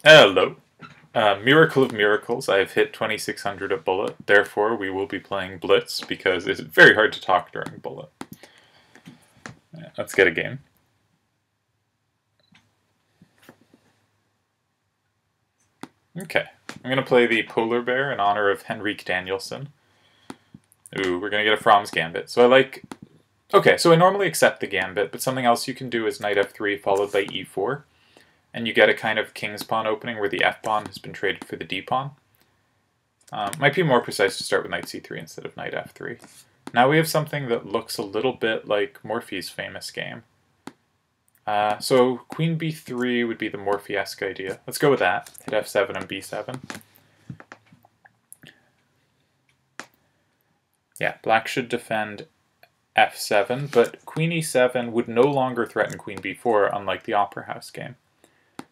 Hello. Miracle of miracles, I have hit 2600 at Bullet, therefore we will be playing Blitz because it's very hard to talk during Bullet. Let's get a game. Okay, I'm going to play the Polar Bear in honor of Henrik Danielson. Ooh, we're going to get a Fromm's Gambit. So I like... Okay, so I normally accept the Gambit, but something else you can do is Knight f3 followed by e4. And you get a kind of king's pawn opening where the f-pawn has been traded for the d-pawn. Might be more precise to start with knight c3 instead of knight f3. Now we have something that looks a little bit like Morphy's famous game. So queen b3 would be the Morphy-esque idea. Let's go with that. Hit f7 and b7. Yeah, black should defend f7, but queen e7 would no longer threaten queen b4, unlike the Opera House game.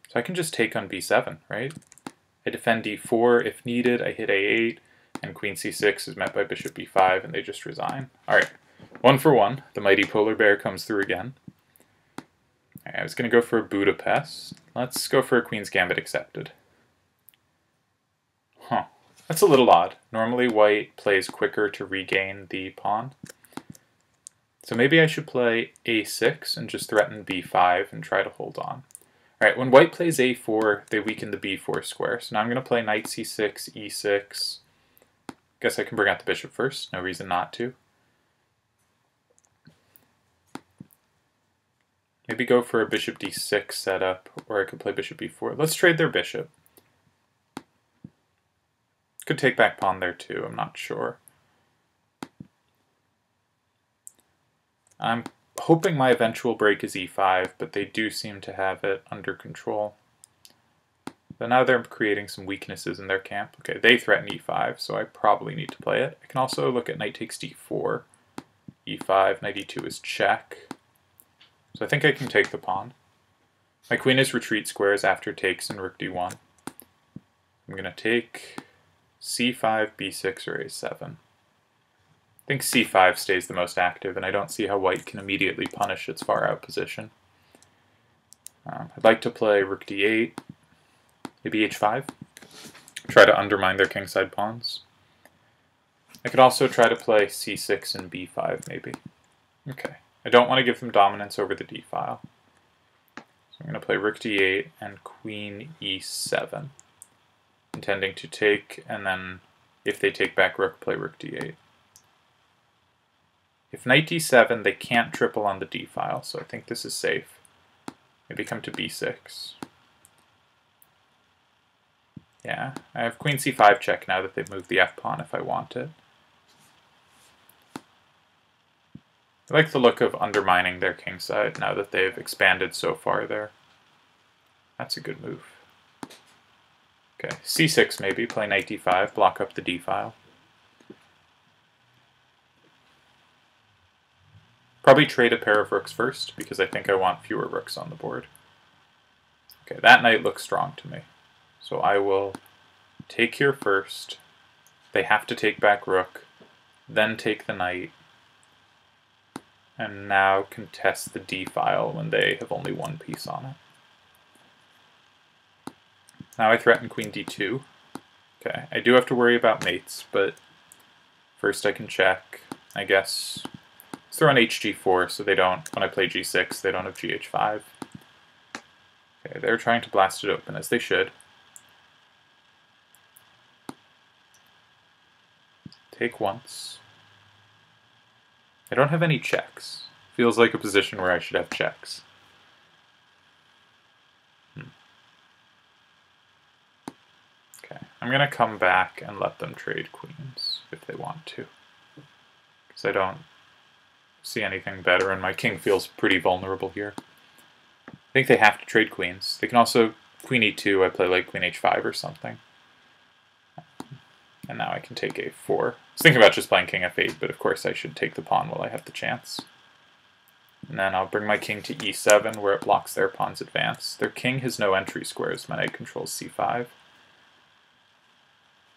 So I can just take on b7, right? I defend d4 if needed, I hit a8, and queen c6 is met by bishop b5, and they just resign. Alright, 1 for 1. The mighty Polar Bear comes through again. Right, I was going to go for a Budapest. Let's go for a Queen's Gambit accepted. Huh. That's a little odd. Normally white plays quicker to regain the pawn. So maybe I should play a6 and just threaten b5 and try to hold on. Alright, when white plays a4, they weaken the b4 square. So now I'm going to play knight c6, e6. Guess I can bring out the bishop first. No reason not to. Maybe go for a bishop d6 setup, or I could play bishop b4. Let's trade their bishop. Could take back pawn there too, I'm not sure. I'm hoping my eventual break is e5, but they do seem to have it under control. But now they're creating some weaknesses in their camp. Okay, they threaten e5, so I probably need to play it. I can also look at knight takes d4, e5, knight e2 is check. So I think I can take the pawn. My queen is retreat squares after takes and rook d1. I'm going to take c5, b6, or a7. I think c5 stays the most active, and I don't see how white can immediately punish its far out position. I'd like to play rook d8, maybe h5, try to undermine their kingside pawns. I could also try to play c6 and b5 maybe. Okay, I don't want to give them dominance over the d-file. So I'm going to play rook d8 and queen e7, intending to take, and then if they take back rook, play rook d8. If knight d7, they can't triple on the d-file, so I think this is safe. Maybe come to b6. Yeah, I have queen c5 check now that they've moved the f-pawn if I want it. I like the look of undermining their kingside now that they've expanded so far there. That's a good move. Okay, c6 maybe, play knight d5, block up the d-file. Probably trade a pair of rooks first, because I think I want fewer rooks on the board. Okay, that knight looks strong to me. So I will take here first. They have to take back rook, then take the knight, and now contest the d-file when they have only one piece on it. Now I threaten queen d2. Okay, I do have to worry about mates, but first I can check, I guess. Let's throw an hg4 so they don't, when I play g6, they don't have gh5. Okay, they're trying to blast it open, as they should. Take once. I don't have any checks. Feels like a position where I should have checks. Okay, I'm going to come back and let them trade queens if they want to. Because I don't see anything better, and my king feels pretty vulnerable here. I think they have to trade queens. They can also, queen e2, I play like queen h5 or something. And now I can take a4. I was thinking about just playing king f8, but of course I should take the pawn while I have the chance. And then I'll bring my king to e7, where it blocks their pawn's advance. Their king has no entry squares. My knight controls c5.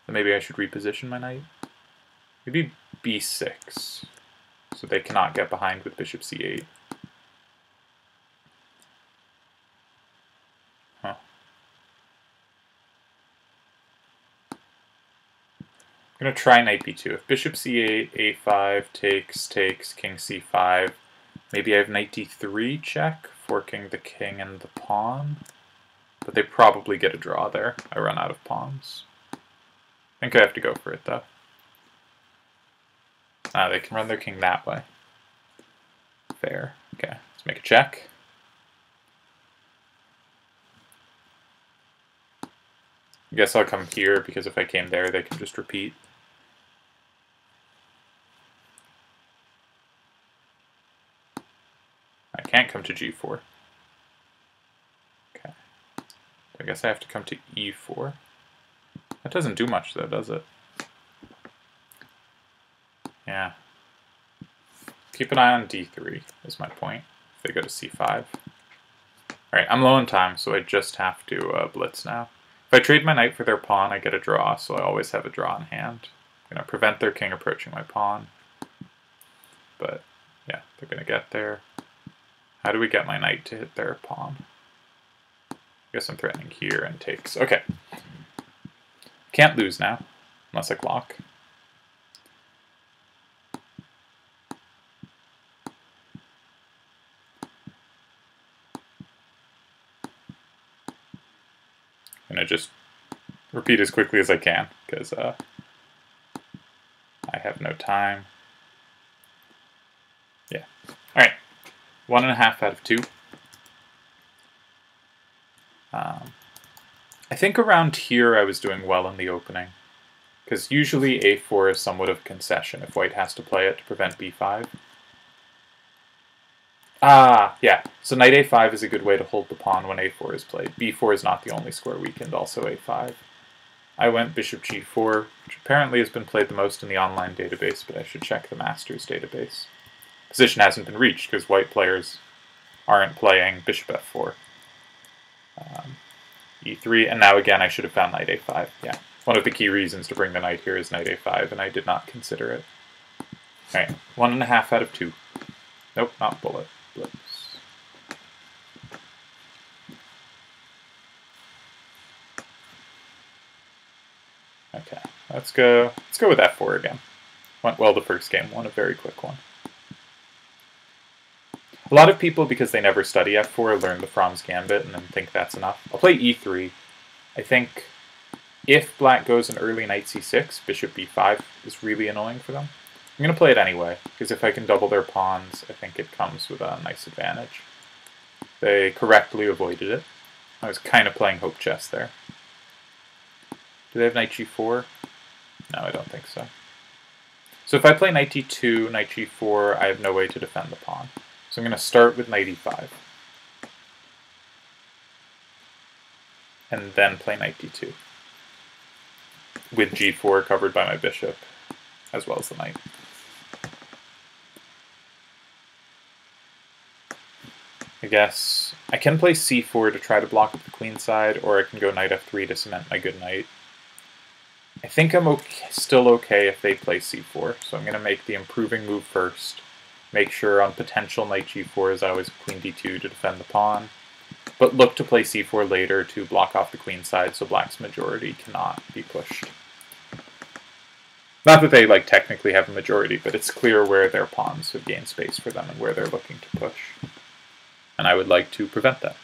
So maybe I should reposition my knight. Maybe b6, so they cannot get behind with bishop c8. Huh. I'm going to try knight b2. If bishop c8, a5, takes, king c5, maybe I have knight d3 check, forking the king and the pawn. But they probably get a draw there. I run out of pawns. I think I have to go for it, though. Ah, they can run their king that way. Fair. Okay, let's make a check. I guess I'll come here, because if I came there, they can just repeat. I can't come to g4. Okay. I guess I have to come to e4. That doesn't do much, though, does it? Yeah. Keep an eye on d3, is my point, if they go to c5. Alright, I'm low on time, so I just have to blitz now. If I trade my knight for their pawn, I get a draw, so I always have a draw in hand. I'm going to prevent their king approaching my pawn. But, yeah, they're going to get there. How do we get my knight to hit their pawn? I guess I'm threatening here and takes. Okay. Can't lose now, unless I clock. I'm going to just repeat as quickly as I can, because I have no time. Yeah. Alright. 1.5 out of 2. I think around here I was doing well in the opening, because usually a4 is somewhat of a concession if white has to play it to prevent b5. Ah, yeah. So knight a5 is a good way to hold the pawn when a4 is played. b4 is not the only square weakened, also a5. I went bishop g4, which apparently has been played the most in the online database, but I should check the Masters database. Position hasn't been reached because white players aren't playing bishop f4. e3, and now again I should have found knight a5. Yeah, one of the key reasons to bring the knight here is knight a5, and I did not consider it. Alright, 1.5 out of 2. Nope, not bullet. Blitz. Okay, let's go with f4 again. Went well the first game, won a very quick one. A lot of people, because they never study f4, learn the Fromm's Gambit and then think that's enough. I'll play e3. I think if black goes an early knight c6, bishop b5 is really annoying for them. I'm going to play it anyway, because if I can double their pawns, I think it comes with a nice advantage. They correctly avoided it. I was kind of playing hope chess there. Do they have knight g4? No, I don't think so. So if I play knight d2, knight g4, I have no way to defend the pawn. So I'm going to start with knight e5. And then play knight d2. With g4 covered by my bishop, as well as the knight. I guess I can play c4 to try to block up the queen side, or I can go knight f3 to cement my good knight. I think I'm still okay if they play c4, so I'm going to make the improving move first. Make sure on potential knight g4 is always queen d2 to defend the pawn, but look to play c4 later to block off the queen side so black's majority cannot be pushed. Not that they technically have a majority, but it's clear where their pawns have gained space for them and where they're looking to push. And I would like to prevent that.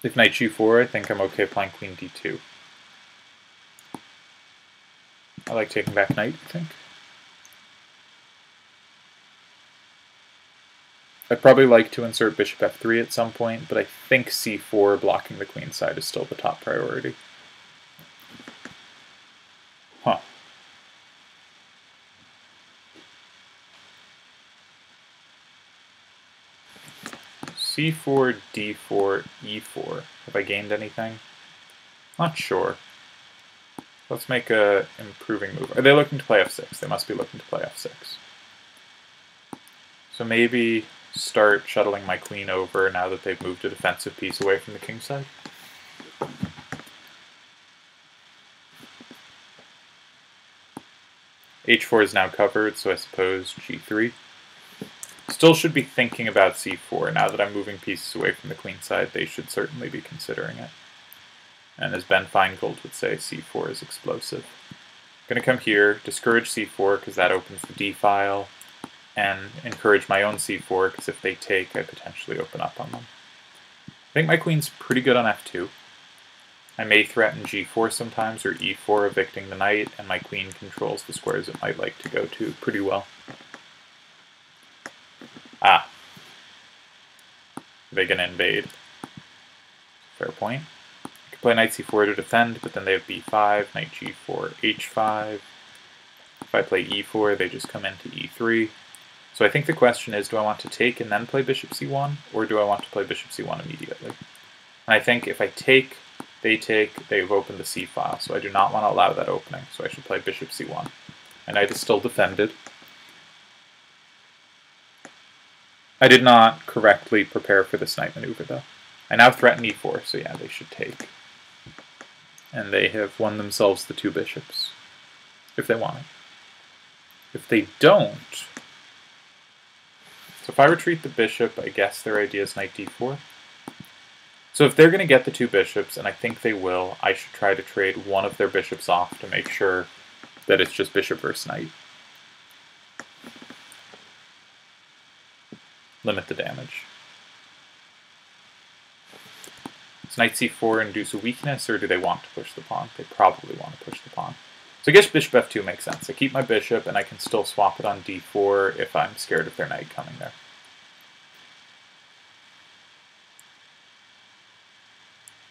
If knight g4, I think I'm okay playing queen d2. I like taking back knight, I think. I'd probably like to insert bishop f3 at some point, but I think c4 blocking the queen side is still the top priority. Huh. c4, d4, e4. Have I gained anything? Not sure. Let's make a improving move. Are they looking to play f6? They must be looking to play f6. So maybe start shuttling my queen over now that they've moved a defensive piece away from the king side. h4 is now covered, so I suppose g3. Still should be thinking about c4. Now that I'm moving pieces away from the queen side, they should certainly be considering it. And as Ben Feingold would say, c4 is explosive. I'm going to come here, discourage c4 because that opens the d file, and encourage my own c4 because if they take, I potentially open up on them. I think my queen's pretty good on f2. I may threaten g4 sometimes, or e4, evicting the knight, and my queen controls the squares it might like to go to pretty well. Ah. They can invade. Fair point. I could play knight c4 to defend, but then they have b5, knight g4, h5. If I play e4, they just come into e3. So I think the question is, do I want to take and then play bishop c1, or do I want to play bishop c1 immediately? And I think if I take, they've opened the c file, so I do not want to allow that opening, so I should play bishop c1. And knight is still defended. I did not correctly prepare for this knight maneuver, though. I now threaten e4, so yeah, they should take. And they have won themselves the 2 bishops, if they want it. If they don't, so if I retreat the bishop, I guess their idea is knight d4. So if they're going to get the 2 bishops, and I think they will, I should try to trade one of their bishops off to make sure that it's just bishop versus knight. Limit the damage. Does knight c4 induce a weakness, or do they want to push the pawn? They probably want to push the pawn. So I guess bishop f2 makes sense. I keep my bishop, and I can still swap it on d4 if I'm scared of their knight coming there.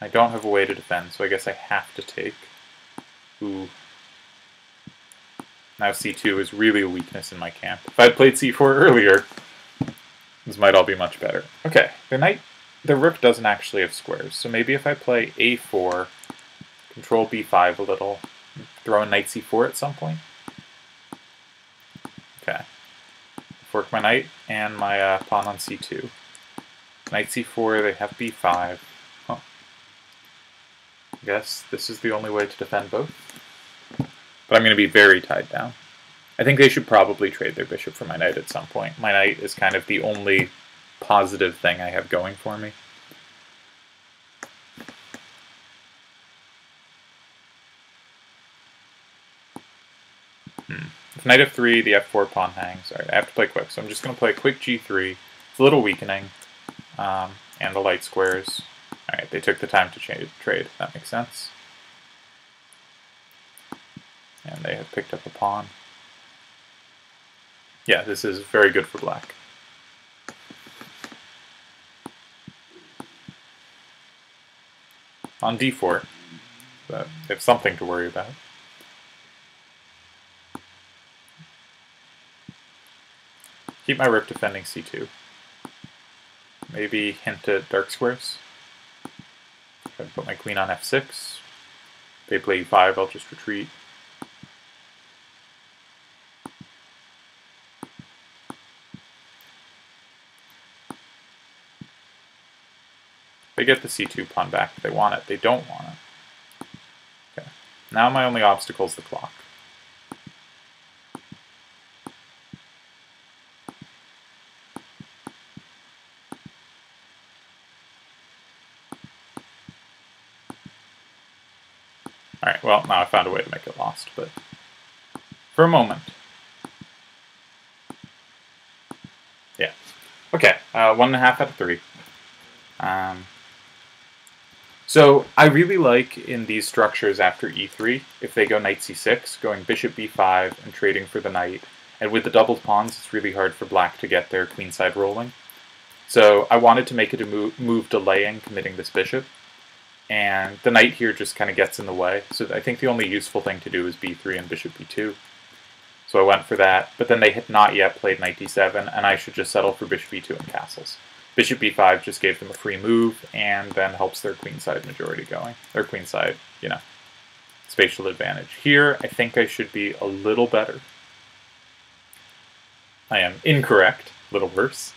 I don't have a way to defend, so I guess I have to take. Ooh. Now c2 is really a weakness in my camp. If I had played c4 earlier, this might all be much better. Okay, the rook doesn't actually have squares, so maybe if I play a4, control b5 a little, throw in knight c4 at some point. Okay. Fork my knight and my pawn on c2. Knight c4, they have b5. Huh. I guess this is the only way to defend both. But I'm going to be very tied down. I think they should probably trade their bishop for my knight at some point. My knight is kind of the only positive thing I have going for me. If knight f3, the f4 pawn hangs. Alright, I have to play quick, so I'm just going to play a quick g3. It's a little weakening, and the light squares. Alright, they took the time to trade. That makes sense. And they have picked up a pawn. Yeah, this is very good for black. On d4, but they have something to worry about. Keep my rook defending c2. Maybe hint at dark squares. Try to put my queen on f6. They play e5, I'll just retreat. They get the c2 pawn back if they want it. They don't want it. Okay. Now my only obstacle is the clock. Alright, well, now I found a way to make it lost, but for a moment. Yeah. Okay, 1.5 out of 3. So I really like in these structures after e3, if they go knight c6, going bishop b5 and trading for the knight. And with the doubled pawns, it's really hard for black to get their queenside rolling. So I wanted to make it a move delaying committing this bishop. And the knight here just kind of gets in the way. So I think the only useful thing to do is b3 and bishop b2. So I went for that, but then they had not yet played knight d7, and I should just settle for bishop e2 and castles. Bishop b5 just gave them a free move, and then helps their queenside majority going. Their queenside, you know, spatial advantage. Here, I think I should be a little better. I am incorrect, a little worse.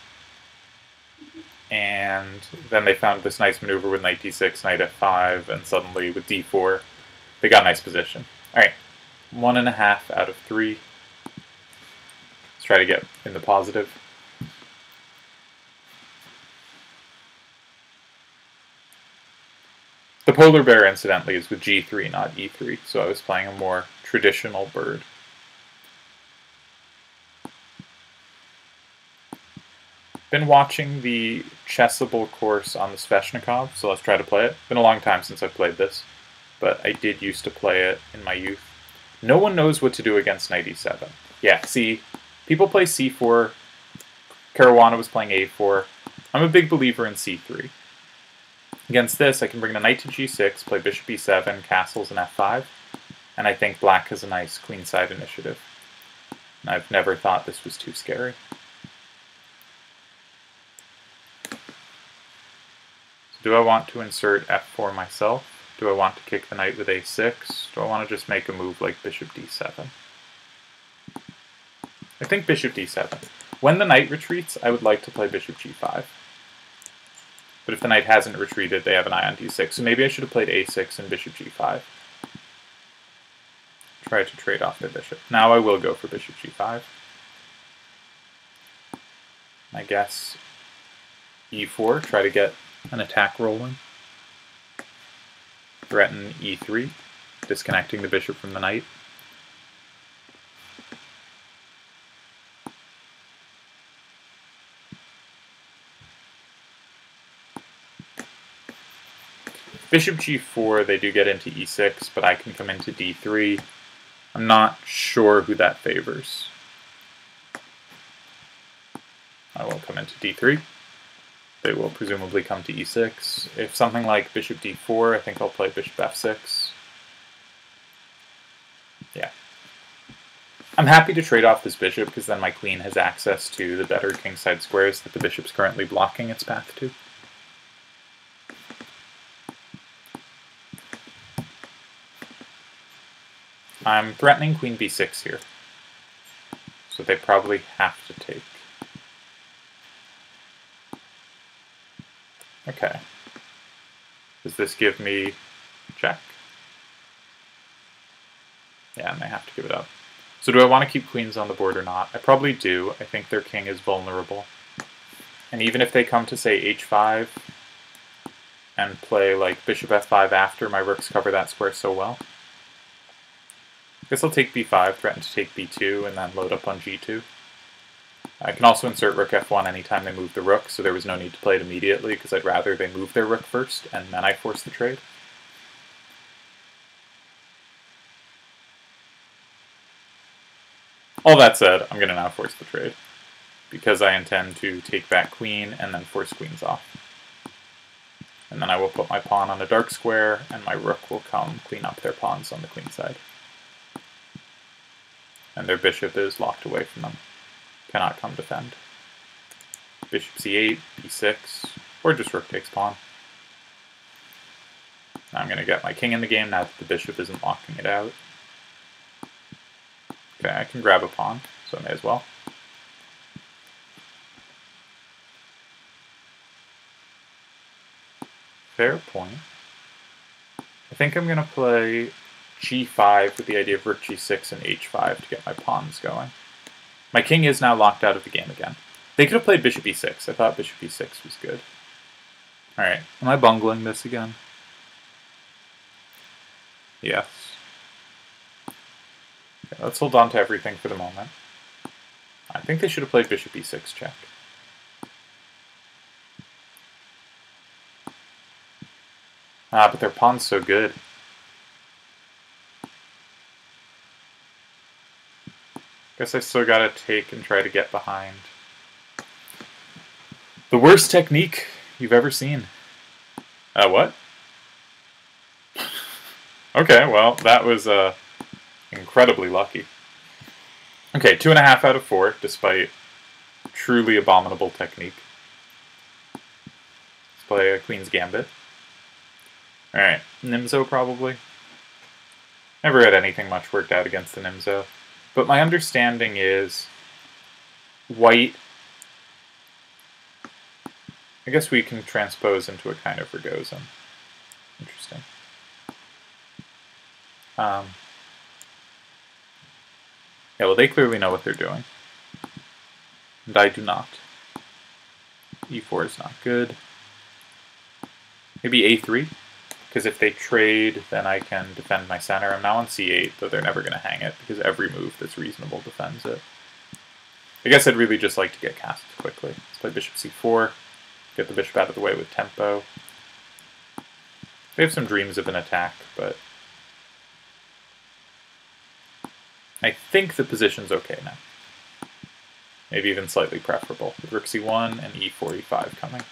And then they found this nice maneuver with knight d6, knight f5, and suddenly with d4, they got a nice position. Alright, 1.5 out of 3. Let's try to get in the positive. The polar bear, incidentally, is with g3, not e3, so I was playing a more traditional bird. Been watching the Chessable course on the Sveshnikov, so let's try to play it. Been a long time since I've played this, but I did used to play it in my youth. No one knows what to do against knight e7. Yeah, see, people play c4. Caruana was playing a4. I'm a big believer in c3. Against this, I can bring the knight to g6, play bishop e7, castles, and f5, and I think black has a nice queenside initiative. And I've never thought this was too scary. So do I want to insert f4 myself? Do I want to kick the knight with a6? Do I want to just make a move like bishop d7? I think bishop d7. When the knight retreats, I would like to play bishop g5. But if the knight hasn't retreated, they have an eye on d6. So maybe I should have played a6 and bishop g5. Try to trade off their bishop. Now I will go for bishop g5. I guess e4, try to get an attack rolling. Threaten e3, disconnecting the bishop from the knight. Bishop g4, they do get into e6, but I can come into d3. I'm not sure who that favors. I will come into d3. They will presumably come to e6. If something like bishop d4, I think I'll play bishop f6. Yeah. I'm happy to trade off this bishop, because then my queen has access to the better kingside squares that the bishop's currently blocking its path to. I'm threatening queen b6 here, so they probably have to take. Okay. Does this give me check? Yeah, and they have to give it up. So do I want to keep queens on the board or not? I probably do. I think their king is vulnerable. And even if they come to, say, h5 and play like bishop f5 after, my rooks cover that square so well. I guess I'll take b5, threaten to take b2, and then load up on g2. I can also insert rook f1 anytime they move the rook, so there was no need to play it immediately, because I'd rather they move their rook first, and then I force the trade. All that said, I'm going to now force the trade, because I intend to take back queen and then force queens off. And then I will put my pawn on a dark square, and my rook will come clean up their pawns on the queen side. And their bishop is locked away from them. Cannot come defend. Bishop c8, b6, or just rook takes pawn. Now I'm going to get my king in the game now that the bishop isn't locking it out. Okay, I can grab a pawn, so I may as well. Fair point. I think I'm going to play g5 with the idea of rook g6 and h5 to get my pawns going. My king is now locked out of the game again. They could have played bishop e6. I thought bishop e6 was good. Alright, am I bungling this again? Yes. Okay, let's hold on to everything for the moment. I think they should have played bishop e6 check. Ah, but their pawn's so good. Guess I still gotta take and try to get behind. The worst technique you've ever seen. What? Okay, well, that was incredibly lucky. Okay, 2.5 out of 4, despite truly abominable technique. Let's play a Queen's Gambit. Alright, Nimzo probably. Never had anything much worked out against the Nimzo. But my understanding is white, I guess we can transpose into a kind of Rogozin. Interesting. Yeah, well, they clearly know what they're doing. And I do not. e4 is not good. Maybe a3. because if they trade, then I can defend my center. I'm now on c8, though they're never going to hang it, because every move that's reasonable defends it. I guess I'd really just like to get castles quickly. Let's play bishop c4, get the bishop out of the way with tempo. We have some dreams of an attack, but I think the position's okay now. Maybe even slightly preferable, with rook c1 and e4, e5 coming.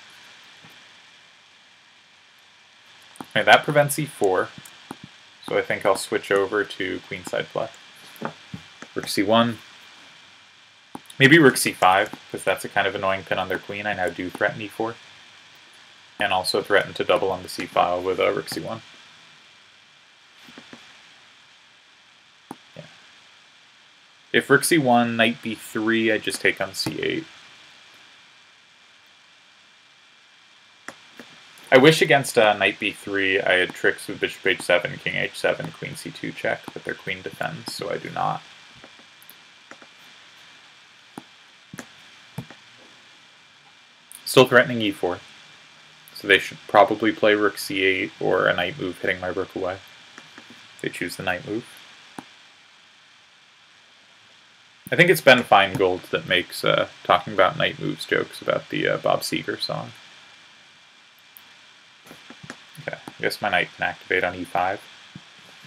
Okay, that prevents e4, so I think I'll switch over to queenside play. Rook c1. Maybe rook c5, because that's a kind of annoying pin on their queen. I now do threaten e4. And also threaten to double on the c-file with rook c1. Yeah. If rook c1, knight b3, I just take on c8. I wish against knight b3 I had tricks with bishop h7, king h7, queen c2 check, but their queen defends, so I do not. Still threatening e4. So they should probably play rook c8 or a knight move hitting my rook away. They choose the knight move. I think it's Ben Feingold that makes talking about knight moves jokes about the Bob Seger song. Okay, I guess my knight can activate on e5.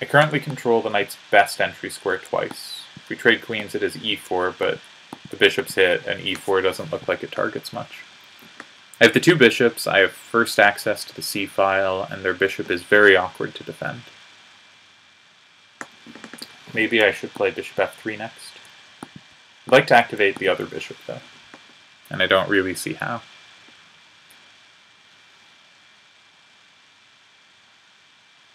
I currently control the knight's best entry square twice. If we trade queens, it is e4, but the bishop's hit, and e4 doesn't look like it targets much. I have the two bishops, I have first access to the c-file, and their bishop is very awkward to defend. Maybe I should play bishop f3 next. I'd like to activate the other bishop, though, and I don't really see how.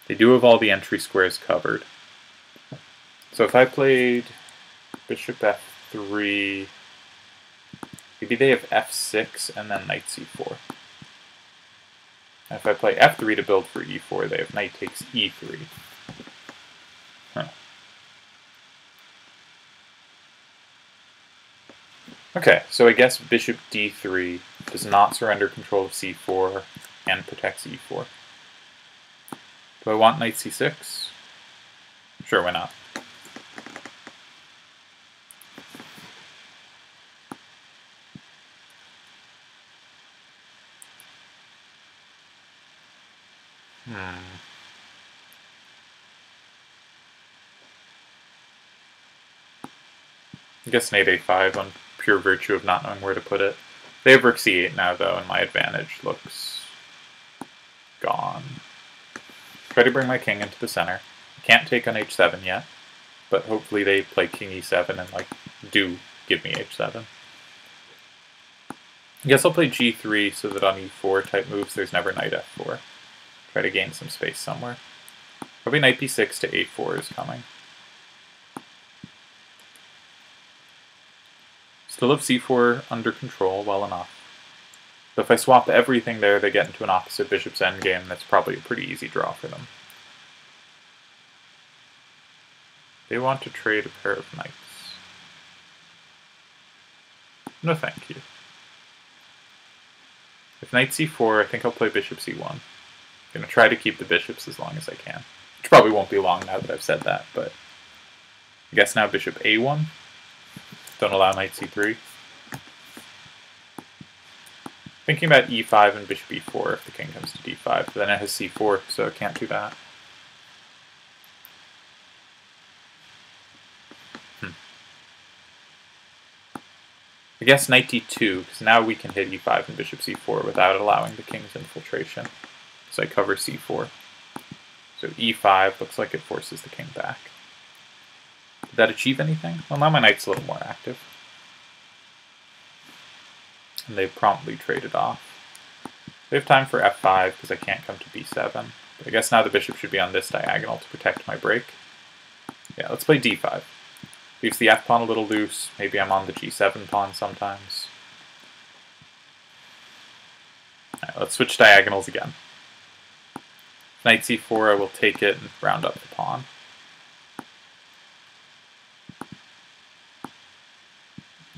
They do have all the entry squares covered. So if I played bishop f3... maybe they have f6 and then knight c4. And if I play f3 to build for e4, they have knight takes e3. Huh. Okay, so I guess bishop d3 does not surrender control of c4 and protects e4. Do I want knight c6? Sure, why not? I guess knight a5 on pure virtue of not knowing where to put it. They have rook c8 now, though, and my advantage looks gone. Try to bring my king into the center. I can't take on h7 yet, but hopefully they play king e7 and do give me h7. I guess I'll play g3 so that on e4 type moves there's never knight f4. Try to gain some space somewhere. Probably knight b6 to a4 is coming. Still have c4 under control well enough. So if I swap everything there, they get into an opposite bishop's endgame. That's probably a pretty easy draw for them. They want to trade a pair of knights. No thank you. If knight c4, I think I'll play bishop c1. I'm going to try to keep the bishops as long as I can. Which probably won't be long now that I've said that, but I guess now bishop a1. Don't allow knight c3. Thinking about e5 and bishop e4 if the king comes to d5, but then it has c4, so it can't do that. I guess knight d2, because now we can hit e5 and bishop c4 without allowing the king's infiltration. So I cover c4. So e5 looks like it forces the king back. Did that achieve anything? Well, now my knight's a little more active. And they promptly traded off. They have time for f5 because I can't come to b7. But I guess now the bishop should be on this diagonal to protect my break. Yeah, let's play d5. Leaves the f-pawn a little loose. Maybe I'm on the g7 pawn sometimes. Alright, let's switch diagonals again. Knight c4, I will take it and round up the pawn.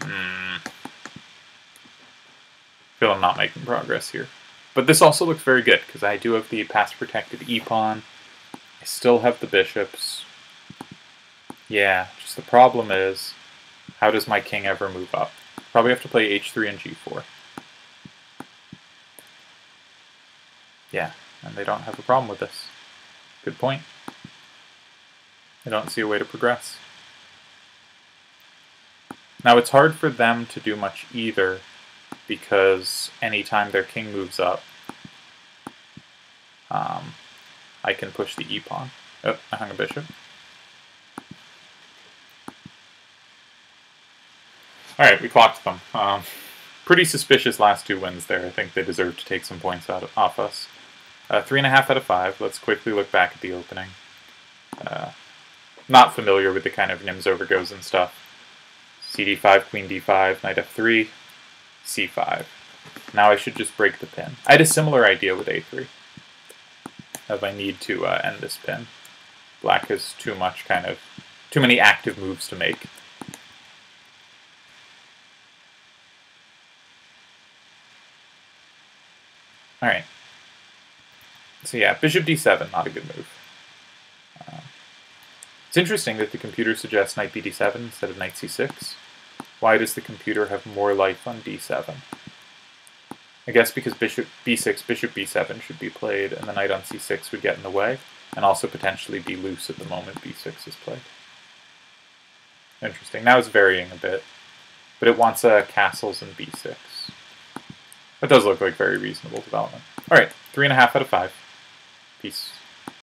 I feel I'm not making progress here. But this also looks very good, because I do have the pass-protected e-pawn. I still have the bishops. Yeah, just the problem is, how does my king ever move up? Probably have to play h3 and g4. Yeah, and they don't have a problem with this. Good point. I don't see a way to progress. Now it's hard for them to do much either, because anytime their king moves up, I can push the e-pawn. Oh, I hung a bishop. Alright, we clocked them. Pretty suspicious last 2 wins there. I think they deserve to take some points off us. 3.5 out of 5. Let's quickly look back at the opening. Not familiar with the kind of Nimzo-Rogozin stuff. CD5, Queen D5, Knight F3, C5. Now I should just break the pin. I had a similar idea with A3. If I need to end this pin. Black has too many active moves to make. Alright. So yeah, bishop d7, not a good move. It's interesting that the computer suggests knight bd7 instead of knight c6. Why does the computer have more life on d7? I guess because bishop b6, bishop b7 should be played, and the knight on c6 would get in the way, and also potentially be loose at the moment b6 is played. Interesting. Now it's varying a bit, but it wants castles in b6. That does look like very reasonable development. Alright, 3.5 out of 5. Peace.